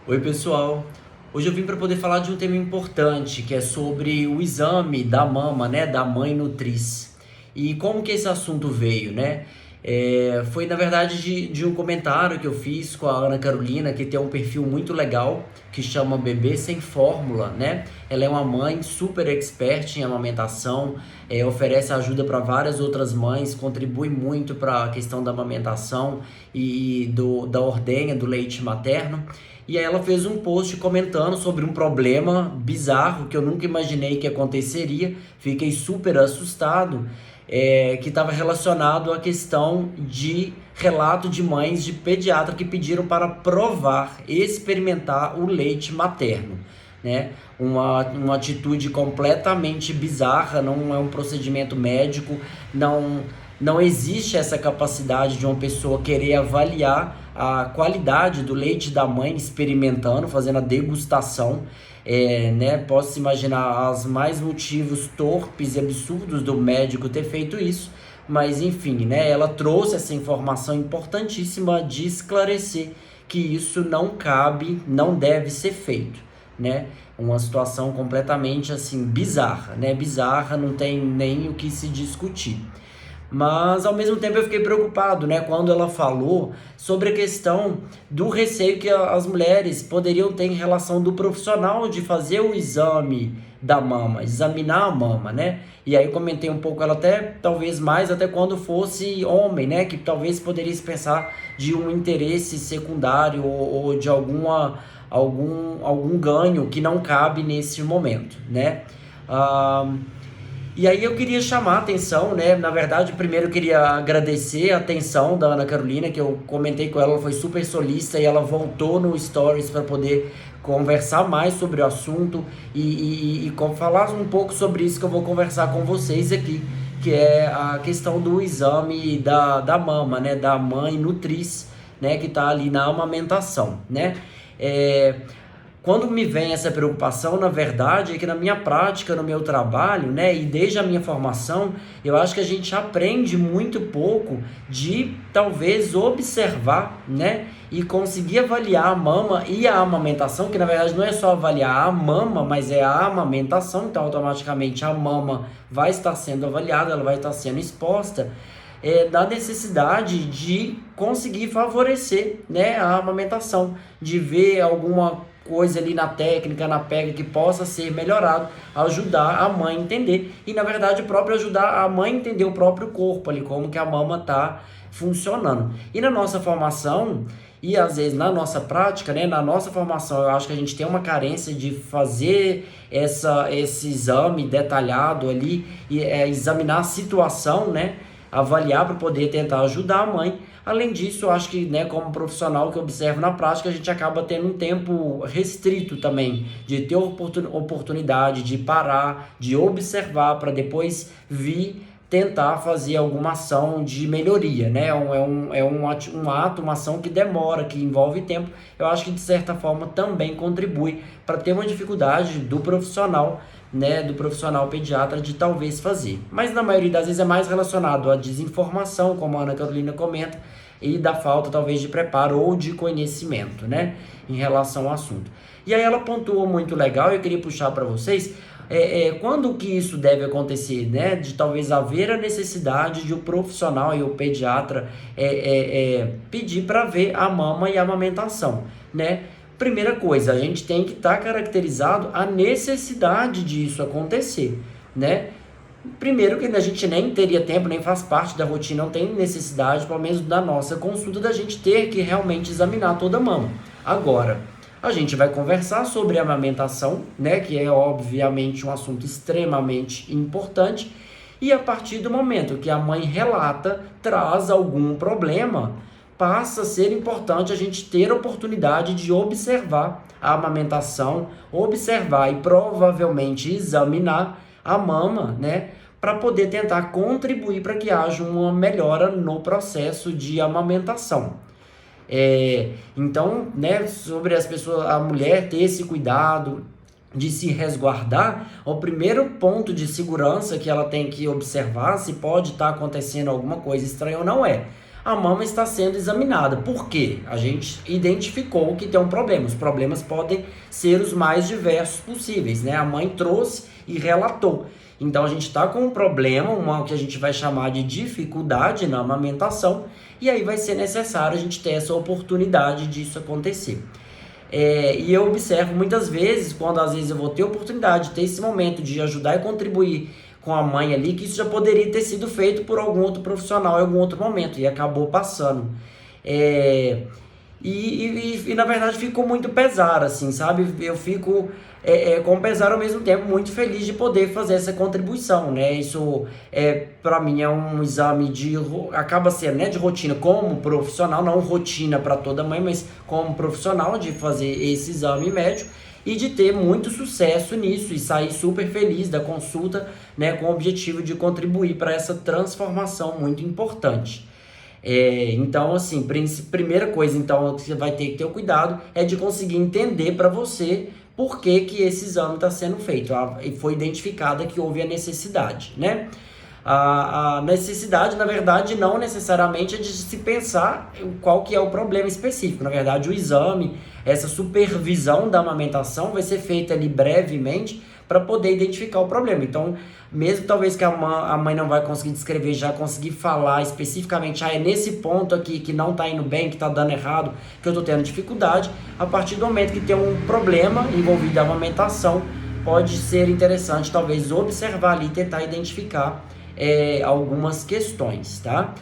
Oi, pessoal. Hoje eu vim para poder falar de um tema importante, que é sobre o exame da mama, né, da mãe nutriz. E como que esse assunto veio, né? Foi na verdade de um comentário que eu fiz com a Ana Carolina, que tem um perfil muito legal, que chama Bebê Sem Fórmula, né? Ela é uma mãe super expert em amamentação, oferece ajuda para várias outras mães, contribui muito para a questão da amamentação da ordenha do leite materno. E aí ela fez um post comentando sobre um problema bizarro que eu nunca imaginei que aconteceria. Fiquei super assustado, que estava relacionado à questão de relato de mães de pediatra que pediram para provar, experimentar o leite materno, né? Uma atitude completamente bizarra, não é um procedimento médico, não existe essa capacidade de uma pessoa querer avaliar a qualidade do leite da mãe experimentando, fazendo a degustação. Né? Posso imaginar os mais motivos torpes e absurdos do médico ter feito isso, mas enfim, né? Ela trouxe essa informação importantíssima de esclarecer que isso não cabe, não deve ser feito, né? Uma situação completamente assim bizarra, né? Bizarra, não tem nem o que se discutir. Mas ao mesmo tempo eu fiquei preocupado, né, quando ela falou sobre a questão do receio que as mulheres poderiam ter em relação do profissional de fazer o exame da mama, examinar a mama, né? E aí eu comentei um pouco, ela até, talvez mais, até quando fosse homem, né? Que talvez poderia se pensar de um interesse secundário ou de algum ganho que não cabe nesse momento, né? Ah, e aí eu queria chamar a atenção, né? Na verdade, primeiro eu queria agradecer a atenção da Ana Carolina, que eu comentei com ela, ela foi super solícita e ela voltou no Stories para poder conversar mais sobre o assunto e falar um pouco sobre isso que eu vou conversar com vocês aqui, que é a questão do exame da mama, né? Da mãe nutriz, né? Que está ali na amamentação, né? Quando me vem essa preocupação, na verdade, é que na minha prática, no meu trabalho, né, e desde a minha formação, eu acho que a gente aprende muito pouco de talvez observar, né, e conseguir avaliar a mama e a amamentação, que na verdade não é só avaliar a mama, mas é a amamentação, então automaticamente a mama vai estar sendo avaliada, ela vai estar sendo exposta. Da necessidade de conseguir favorecer, né, a amamentação, de ver alguma coisa ali na técnica, na pega que possa ser melhorado, ajudar a mãe a entender e na verdade próprio ajudar a mãe a entender o próprio corpo ali, como que a mama está funcionando. E na nossa formação e às vezes na nossa prática, né, na nossa formação, eu acho que a gente tem uma carência de fazer esse exame detalhado ali e examinar a situação, né, avaliar para poder tentar ajudar a mãe. Além disso, eu acho que, né, como profissional que eu observo na prática, a gente acaba tendo um tempo restrito também, de ter oportunidade de parar, de observar, para depois vir tentar fazer alguma ação de melhoria, né? Um ato, uma ação que demora, que envolve tempo. Eu acho que, de certa forma, também contribui para ter uma dificuldade do profissional, né, do profissional pediatra de talvez fazer. Mas na maioria das vezes é mais relacionado à desinformação, como a Ana Carolina comenta, e da falta talvez de preparo ou de conhecimento, né, em relação ao assunto. E aí ela pontuou muito legal, eu queria puxar para vocês, quando que isso deve acontecer, né, de talvez haver a necessidade de o profissional e o pediatra pedir para ver a mama e a amamentação, né. Primeira coisa, a gente tem que estar caracterizado a necessidade disso acontecer, né? Primeiro que a gente nem teria tempo, nem faz parte da rotina, não tem necessidade, pelo menos da nossa consulta, da gente ter que realmente examinar toda a mama. Agora, a gente vai conversar sobre a amamentação, né? Que é obviamente um assunto extremamente importante. E a partir do momento que a mãe relata, traz algum problema, passa a ser importante a gente ter a oportunidade de observar a amamentação, observar e provavelmente examinar a mama, né, para poder tentar contribuir para que haja uma melhora no processo de amamentação. Então, né, sobre as pessoas, a mulher ter esse cuidado de se resguardar, o primeiro ponto de segurança que ela tem que observar se pode estar acontecendo alguma coisa estranha ou não a mama está sendo examinada. Por quê? A gente identificou que tem um problema. Os problemas podem ser os mais diversos possíveis, né? A mãe trouxe e relatou. Então a gente está com um problema, o que a gente vai chamar de dificuldade na amamentação, e aí vai ser necessário a gente ter essa oportunidade disso acontecer. E eu observo muitas vezes, quando às vezes eu vou ter oportunidade de ter esse momento de ajudar e contribuir com a mãe ali, que isso já poderia ter sido feito por algum outro profissional em algum outro momento, e acabou passando. E na verdade ficou muito pesar, assim, sabe? Eu fico com pesar ao mesmo tempo muito feliz de poder fazer essa contribuição, né? Isso para mim é um exame acaba sendo, né, de rotina como profissional, não rotina para toda mãe, mas como profissional de fazer esse exame médico e de ter muito sucesso nisso e sair super feliz da consulta, né, com o objetivo de contribuir para essa transformação muito importante. Então, assim, primeira coisa então, que você vai ter que ter o cuidado é de conseguir entender para você por que esse exame está sendo feito. E foi identificada que houve a necessidade, né? A necessidade, na verdade, não necessariamente é de se pensar qual que é o problema específico. Na verdade, o exame, essa supervisão da amamentação vai ser feita ali brevemente para poder identificar o problema. Então, mesmo talvez que a mãe não vai conseguir descrever, já conseguir falar especificamente, é nesse ponto aqui que não está indo bem, que está dando errado, que eu estou tendo dificuldade, a partir do momento que tem um problema envolvido a amamentação, pode ser interessante talvez observar ali e tentar identificar algumas questões, tá?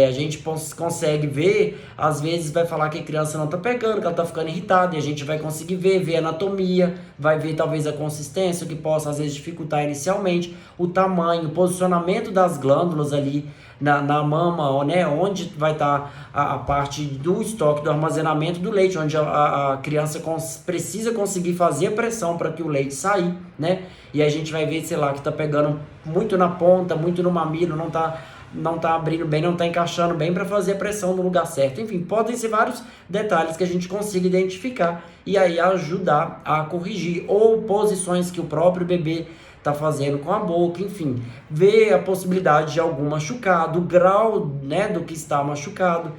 A gente consegue ver, às vezes vai falar que a criança não está pegando, que ela está ficando irritada, e a gente vai conseguir ver a anatomia, vai ver talvez a consistência, que possa às vezes dificultar inicialmente, o tamanho, o posicionamento das glândulas ali na mama, né, onde vai estar a parte do estoque, do armazenamento do leite, onde a criança precisa conseguir fazer a pressão para que o leite sair, né, e a gente vai ver, sei lá, que está pegando muito na ponta, muito no mamilo, não tá abrindo bem, não tá encaixando bem para fazer a pressão no lugar certo. Enfim, podem ser vários detalhes que a gente consiga identificar e aí ajudar a corrigir, ou posições que o próprio bebê tá fazendo com a boca, enfim, ver a possibilidade de algum machucado, o grau, né, do que está machucado.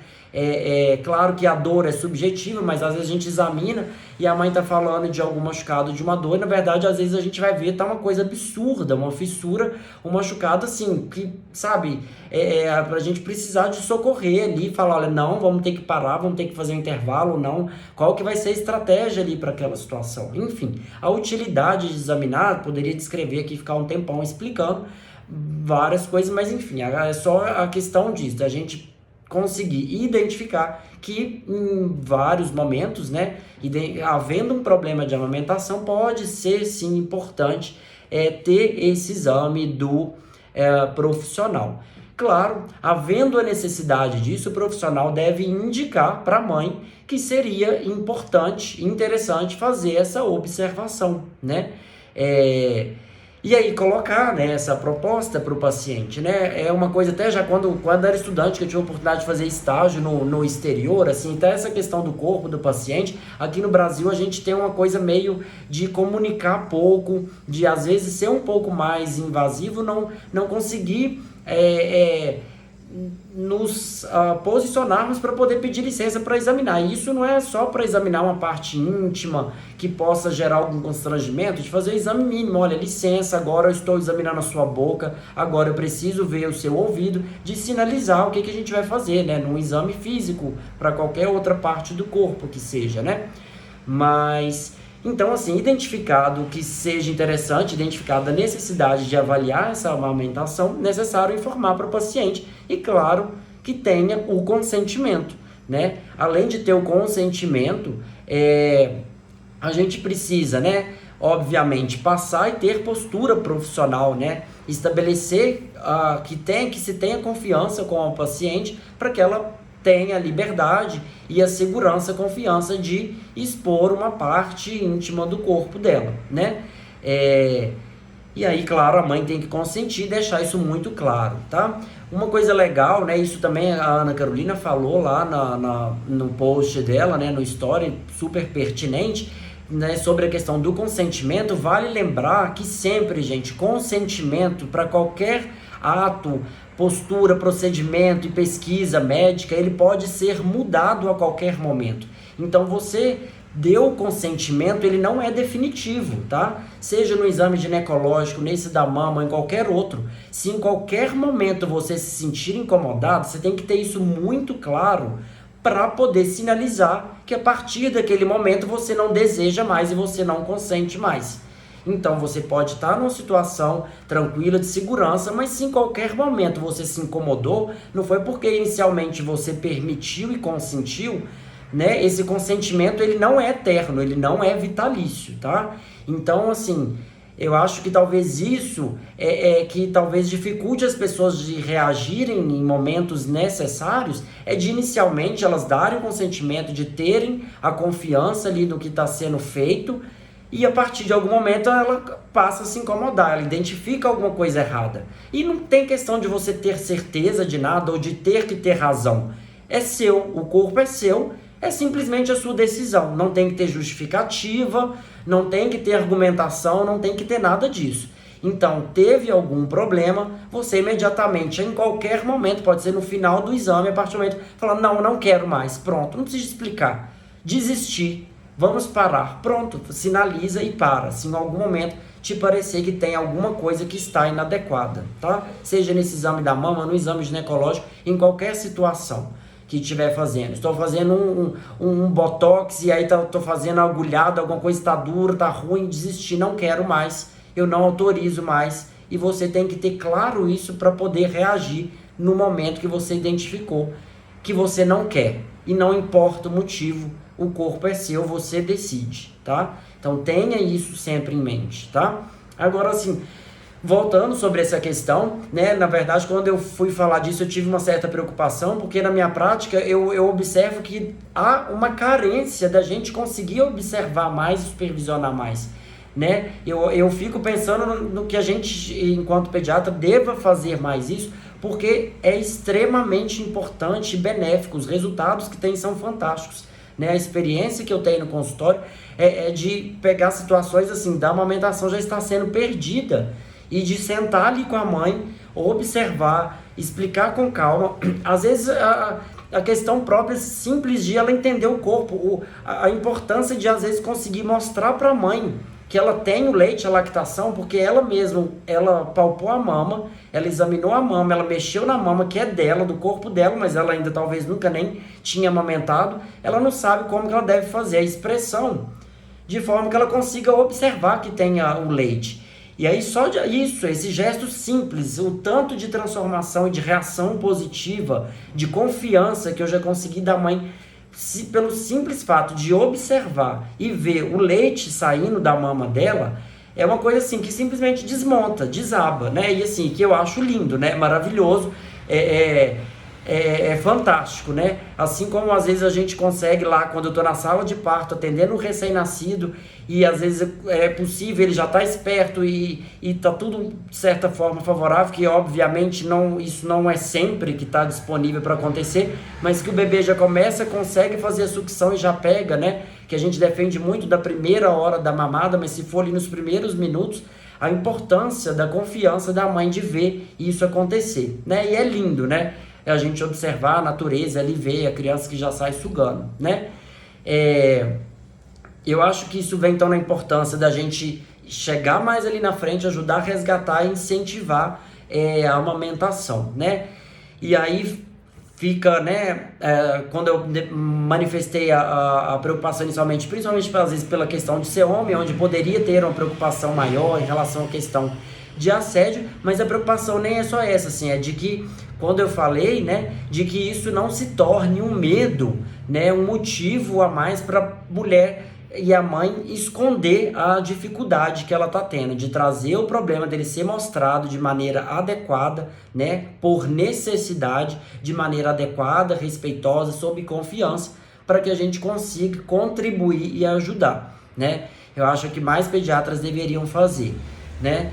Claro que a dor é subjetiva, mas às vezes a gente examina e a mãe tá falando de algum machucado, de uma dor, e na verdade às vezes a gente vai ver tá uma coisa absurda, uma fissura, um machucado assim, que, sabe, pra gente precisar de socorrer ali, falar, olha, não, vamos ter que parar, vamos ter que fazer um intervalo, não, qual que vai ser a estratégia ali para aquela situação. Enfim, a utilidade de examinar, poderia descrever aqui, ficar um tempão explicando várias coisas, mas enfim, é só a questão disso, da gente conseguir identificar que em vários momentos, né, havendo um problema de amamentação, pode ser sim importante ter esse exame do profissional. Claro, havendo a necessidade disso, o profissional deve indicar para a mãe que seria importante, interessante fazer essa observação, né? E aí colocar, né, essa proposta para o paciente, né? É uma coisa até já quando era estudante, que eu tive a oportunidade de fazer estágio no exterior, assim, até essa questão do corpo do paciente, aqui no Brasil a gente tem uma coisa meio de comunicar pouco, de às vezes ser um pouco mais invasivo, não conseguir nos posicionarmos para poder pedir licença para examinar. E isso não é só para examinar uma parte íntima que possa gerar algum constrangimento, de fazer o exame mínimo. Olha, licença, agora eu estou examinando a sua boca, agora eu preciso ver o seu ouvido, de sinalizar o que a gente vai fazer, né, num exame físico, para qualquer outra parte do corpo que seja, né? Mas então, assim, identificado que seja interessante, identificada a necessidade de avaliar essa amamentação, necessário informar para o paciente e, claro, que tenha o consentimento, né? Além de ter o consentimento, a gente precisa, né, obviamente, passar e ter postura profissional, né? Estabelecer que se tenha confiança com a paciente para que ela tenha a liberdade e a segurança, a confiança de expor uma parte íntima do corpo dela, né? E aí, claro, a mãe tem que consentir e deixar isso muito claro, tá? Uma coisa legal, né? Isso também a Ana Carolina falou lá no post dela, né? No story, super pertinente, né? Sobre a questão do consentimento. Vale lembrar que sempre, gente, consentimento para qualquer ato postura, procedimento e pesquisa médica, ele pode ser mudado a qualquer momento. Então você deu o consentimento, ele não é definitivo, tá? Seja no exame ginecológico, nesse da mama, ou em qualquer outro. Se em qualquer momento você se sentir incomodado, você tem que ter isso muito claro para poder sinalizar que a partir daquele momento você não deseja mais e você não consente mais. Então você pode estar numa situação tranquila, de segurança, mas se em qualquer momento você se incomodou, não foi porque inicialmente você permitiu e consentiu, né? Esse consentimento ele não é eterno, ele não é vitalício, tá? Então, assim, eu acho que talvez isso que talvez dificulte as pessoas de reagirem em momentos necessários, é de inicialmente elas darem o consentimento, de terem a confiança ali do que está sendo feito, e a partir de algum momento ela passa a se incomodar, ela identifica alguma coisa errada. E não tem questão de você ter certeza de nada ou de ter que ter razão. É seu, o corpo é seu, é simplesmente a sua decisão. Não tem que ter justificativa, não tem que ter argumentação, não tem que ter nada disso. Então, teve algum problema, você imediatamente, em qualquer momento, pode ser no final do exame, a partir do momento, falar, não quero mais, pronto, não precisa explicar. Desistir. Vamos parar. Pronto, sinaliza e para. Se em algum momento te parecer que tem alguma coisa que está inadequada, tá? Seja nesse exame da mama, no exame ginecológico, em qualquer situação que estiver fazendo. Estou fazendo um botox e aí estou fazendo agulhado, alguma coisa está dura, está ruim, desistir, não quero mais, eu não autorizo mais. E você tem que ter claro isso para poder reagir no momento que você identificou que você não quer. E não importa o motivo, o corpo é seu, você decide, tá? Então tenha isso sempre em mente, tá? Agora, assim, voltando sobre essa questão, né? Na verdade, quando eu fui falar disso, eu tive uma certa preocupação, porque na minha prática eu observo que há uma carência da gente conseguir observar mais e supervisionar mais, né? Eu fico pensando no que a gente, enquanto pediatra, deva fazer mais isso, porque é extremamente importante e benéfico. Os resultados que tem são fantásticos, né? A experiência que eu tenho no consultório é de pegar situações assim, da amamentação já está sendo perdida, e de sentar ali com a mãe, observar, explicar com calma. Às vezes a questão própria simples de ela entender o corpo, a importância de às vezes conseguir mostrar para a mãe que ela tem o leite, a lactação, porque ela mesma, ela palpou a mama, ela examinou a mama, ela mexeu na mama que é dela, do corpo dela, mas ela ainda talvez nunca nem tinha amamentado, ela não sabe como que ela deve fazer a expressão, de forma que ela consiga observar que tem o leite. E aí só isso, esse gesto simples, o tanto de transformação e de reação positiva, de confiança que eu já consegui da mãe, pelo simples fato de observar e ver o leite saindo da mama dela, é uma coisa assim que simplesmente desmonta, desaba, né? E assim, que eu acho lindo, né? Maravilhoso, é fantástico, né? Assim como às vezes a gente consegue lá, quando eu tô na sala de parto, atendendo um recém-nascido, e às vezes é possível, ele já tá esperto e tá tudo de certa forma favorável, que obviamente isso não é sempre que tá disponível para acontecer, mas que o bebê já consegue fazer a sucção e já pega, né? Que a gente defende muito da primeira hora da mamada, mas se for ali nos primeiros minutos, a importância da confiança da mãe de ver isso acontecer, né? E é lindo, né? É a gente observar a natureza ali, ver a criança que já sai sugando, né? Eu acho que isso vem então na importância da gente chegar mais ali na frente, ajudar a resgatar e incentivar a amamentação, né? E aí fica, né? Quando eu manifestei a preocupação inicialmente, principalmente às vezes pela questão de ser homem, onde poderia ter uma preocupação maior em relação à questão de assédio, mas a preocupação nem é só essa, assim, é de que, quando eu falei, né, de que isso não se torne um medo, né, um motivo a mais para a mulher e a mãe esconder a dificuldade que ela está tendo, de trazer o problema dele ser mostrado de maneira adequada, né, por necessidade, de maneira adequada, respeitosa, sob confiança, para que a gente consiga contribuir e ajudar, né. Eu acho que mais pediatras deveriam fazer, né.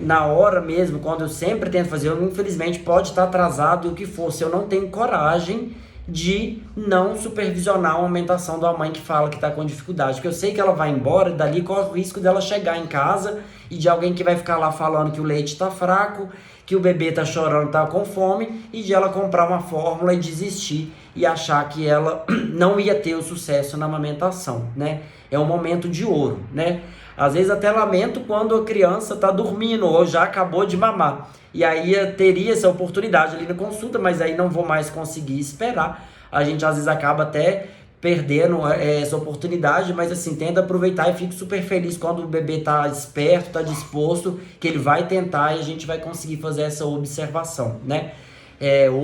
Na hora mesmo, quando eu sempre tento fazer, infelizmente pode estar atrasado e o que for, se eu não tenho coragem de não supervisionar a amamentação da mãe que fala que está com dificuldade, porque eu sei que ela vai embora, dali corre o risco dela chegar em casa e de alguém que vai ficar lá falando que o leite está fraco, que o bebê está chorando, está com fome, e de ela comprar uma fórmula e desistir e achar que ela não ia ter o sucesso na amamentação, né? É um momento de ouro, né? Às vezes até lamento quando a criança está dormindo ou já acabou de mamar. E aí teria essa oportunidade ali na consulta, mas aí não vou mais conseguir esperar. A gente às vezes acaba até perdendo essa oportunidade, mas assim, tenta aproveitar e fico super feliz quando o bebê tá esperto, tá disposto, que ele vai tentar e a gente vai conseguir fazer essa observação, né?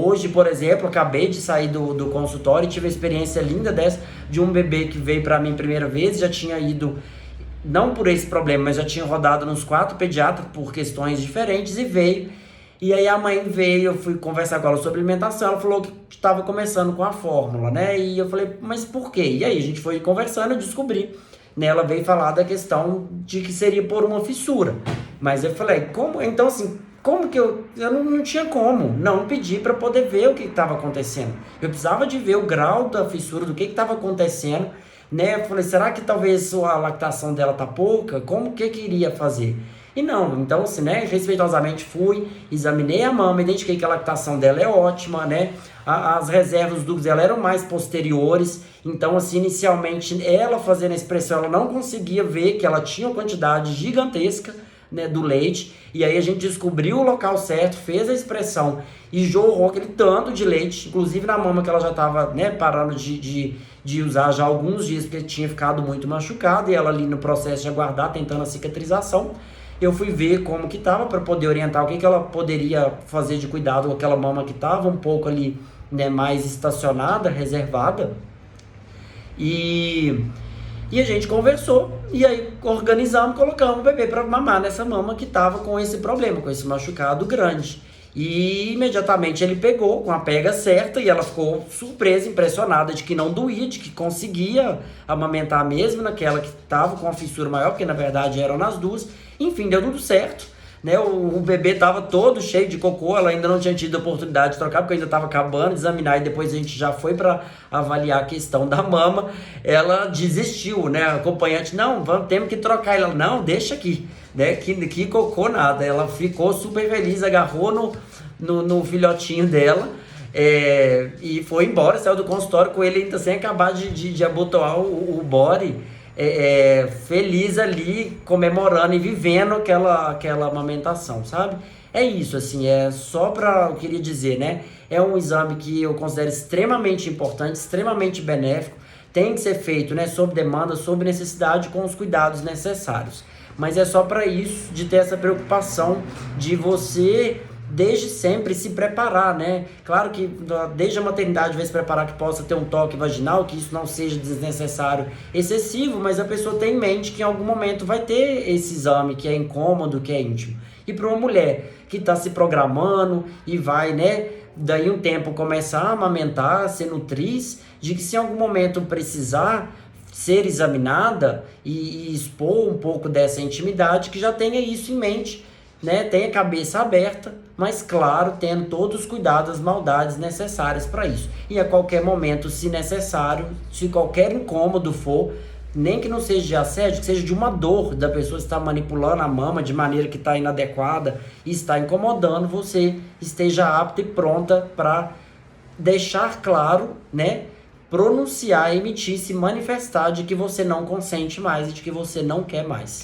Hoje, por exemplo, acabei de sair do consultório e tive a experiência linda dessa, de um bebê que veio para mim primeira vez, já tinha ido, não por esse problema, mas já tinha rodado nos 4 pediatras por questões diferentes e veio. E aí a mãe veio, eu fui conversar com ela sobre alimentação, ela falou que estava começando com a fórmula, né? E eu falei, mas por quê? E aí a gente foi conversando, eu descobri, né? Ela veio falar da questão de que seria por uma fissura. Mas eu falei, como? Então assim, como que eu não tinha como não pedir para poder ver o que estava acontecendo. Eu precisava de ver o grau da fissura, do que estava acontecendo, né? Eu falei, será que talvez a lactação dela tá pouca? Como que iria fazer? E não, então assim, né, respeitosamente fui, examinei a mama, identifiquei que a lactação dela é ótima, né, as reservas dos ductos dela eram mais posteriores, então assim, inicialmente ela fazendo a expressão, ela não conseguia ver que ela tinha uma quantidade gigantesca, né, do leite, e aí a gente descobriu o local certo, fez a expressão e jorrou aquele tanto de leite, inclusive na mama que ela já estava, né, parando de usar já há alguns dias, porque tinha ficado muito machucada, e ela ali no processo de aguardar, tentando a cicatrização. Eu fui ver como que estava para poder orientar o que ela poderia fazer de cuidado com aquela mama que estava um pouco ali, né, mais estacionada, reservada. E a gente conversou e aí organizamos, colocamos o bebê para mamar nessa mama que estava com esse problema, com esse machucado grande. E imediatamente ele pegou com a pega certa e ela ficou surpresa, impressionada de que não doía, de que conseguia amamentar mesmo naquela que estava com a fissura maior, porque na verdade eram nas duas. Enfim, deu tudo certo, né? O bebê estava todo cheio de cocô, ela ainda não tinha tido a oportunidade de trocar, porque ainda estava acabando de examinar, e depois a gente já foi para avaliar a questão da mama. Ela desistiu, né? A acompanhante, não, temos que trocar. Ela, não, deixa aqui, né? Que cocô nada. Ela ficou super feliz, agarrou no filhotinho dela, e foi embora, saiu do consultório com ele ainda sem acabar de abotoar o body, feliz ali, comemorando e vivendo aquela amamentação, sabe? É isso, assim, eu queria dizer, né? É um exame que eu considero extremamente importante, extremamente benéfico, tem que ser feito, né, sob demanda, sob necessidade, com os cuidados necessários. Mas é só para isso, de ter essa preocupação de você desde sempre se preparar, né? Claro que desde a maternidade vai se preparar que possa ter um toque vaginal, que isso não seja desnecessário, excessivo, mas a pessoa tem em mente que em algum momento vai ter esse exame que é incômodo, que é íntimo. E para uma mulher que está se programando e vai, né, daí um tempo começar a amamentar, ser nutriz, de que se em algum momento precisar ser examinada e expor um pouco dessa intimidade, que já tenha isso em mente, né? Tenha a cabeça aberta, mas claro, tendo todos os cuidados, as maldades necessárias para isso. E a qualquer momento, se necessário, se qualquer incômodo for, nem que não seja de assédio, que seja de uma dor da pessoa estar manipulando a mama de maneira que está inadequada e está incomodando, você esteja apta e pronta para deixar claro, né? Pronunciar, emitir, se manifestar de que você não consente mais e de que você não quer mais.